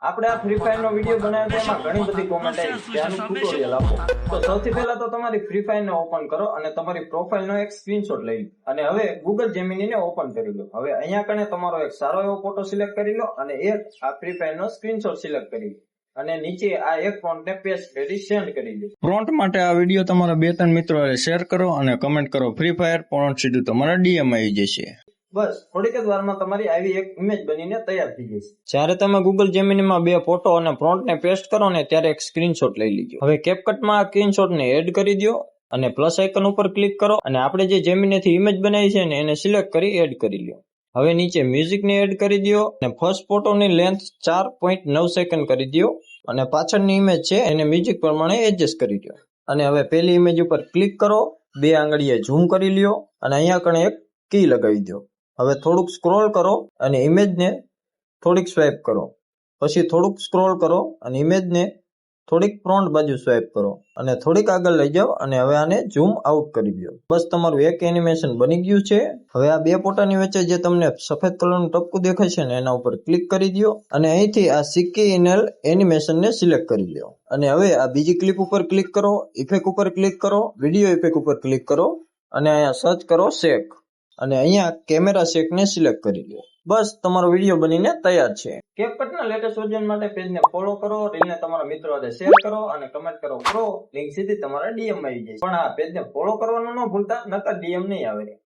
આપણે આ free fire નો video બનાવ્યો તો એમાં ઘણી બધી કોમેન્ટ આવી કે આનું ટ્યુટોરિયલ આપો. તો સૌથી પહેલા તો તમારી ફ્રી ફાયર ને ઓપન કરો અને તમારી પ્રોફાઇલ નો એક સ્ક્રીનશોટ લઈ લો અને હવે ગૂગલ જેમિની ને ઓપન કરી લો. હવે અહીંયા કણે તમારો એક સારો એવો ફોટો સિલેક્ટ કરી લો અને એક આ ફ્રી ફાયર નો સ્ક્રીનશોટ સિલેક્ટ કરી લો અને નીચે આ એક પ્રોમ્પ્ટ ને પેસ્ટ કરી સેન્ડ કરી દો. પ્રોમ્પ્ટ માટે આ વિડીયો તમારા 2-3 મિત્રો શેર કરો અને કમેન્ટ કરો ફ્રી ફાયર. પ્રોમ્પ્ટ સીધું તમારા ડીએમ આવી જશે. બસ થોડીક જ વારમાં તમારી આવી એક ઇમેજ બનીને તૈયાર થઈ જશે. જ્યારે તમે ગૂગલ જેમિનીમાં બે ફોટો અને પ્રોમ્પ્ટને પેસ્ટ કરો ને ત્યારે એક સ્ક્રીનશોટ લઈ લીજો. હવે કેપકટમાં આ સ્ક્રીનશોટને એડ કરી દો અને પ્લસ આઇકન ઉપર ક્લિક કરો અને આપણે જે જેમિનીથી ઇમેજ બનાવી છે ને એને સિલેક્ટ કરી એડ કરી લો. હવે નીચે મ્યુઝિકને એડ કરી દો અને ફર્સ્ટ ફોટોની લેન્થ 4.9 સેકન્ડ કરી દો અને પાછળની ઇમેજ છે એને મ્યુઝિક પ્રમાણે એડજસ્ટ કરી દો. અને હવે પેલી ઇમેજ ઉપર ક્લિક કરો, 2 આંગળીએ ઝૂમ કરી લ્યો અને અહીંયા કણે એક કી લગાવી દો. હવે થોડુંક સ્ક્રોલ કરો અને ઇમેજને થોડીક સ્વાઇપ કરો. પછી થોડુંક સ્ક્રોલ કરો અને ઇમેજને થોડીક ફ્રન્ટ બાજુ સ્વાઇપ કરો અને થોડીક આગળ લઈ જાઓ અને હવે આને ઝૂમ આઉટ કરી દો. બસ તમારું એક એનિમેશન બની ગયું છે. હવે આ બે ફોટાની વચ્ચે જે તમને સફેદ કલરનું ટપકું દેખાય છે ને એના ઉપર ક્લિક કરી દો અને અહીંથી આ સિક્કી ઇનેલ એનિમેશનને સિલેક્ટ કરી લો. અને હવે આ બીજી ક્લિપ ઉપર ક્લિક કરો, ઇફેક્ટ ઉપર ક્લિક કરો, વિડીયો ઇફેક્ટ ઉપર ક્લિક કરો અને અહીંયા સર્ચ કરો શેક અને અહીંયા કેમેરા શેકને સિલેક્ટ કરી લો. બસ તમારો વિડીયો બનીને તૈયાર છે. કેપકટના લેટેસ્ટ વર્ઝન માટે પેજને ફોલો કરો, રીલને તમારા મિત્રો સાથે શેર કરો અને કમેન્ટ કરો પ્રો. લિંક સીધી તમારા ડીએમ માં આવી જાય. પણ આ પેજને ફોલો કરવાનું ન ભૂલતા, નકર ડીએમ નહીં આવે.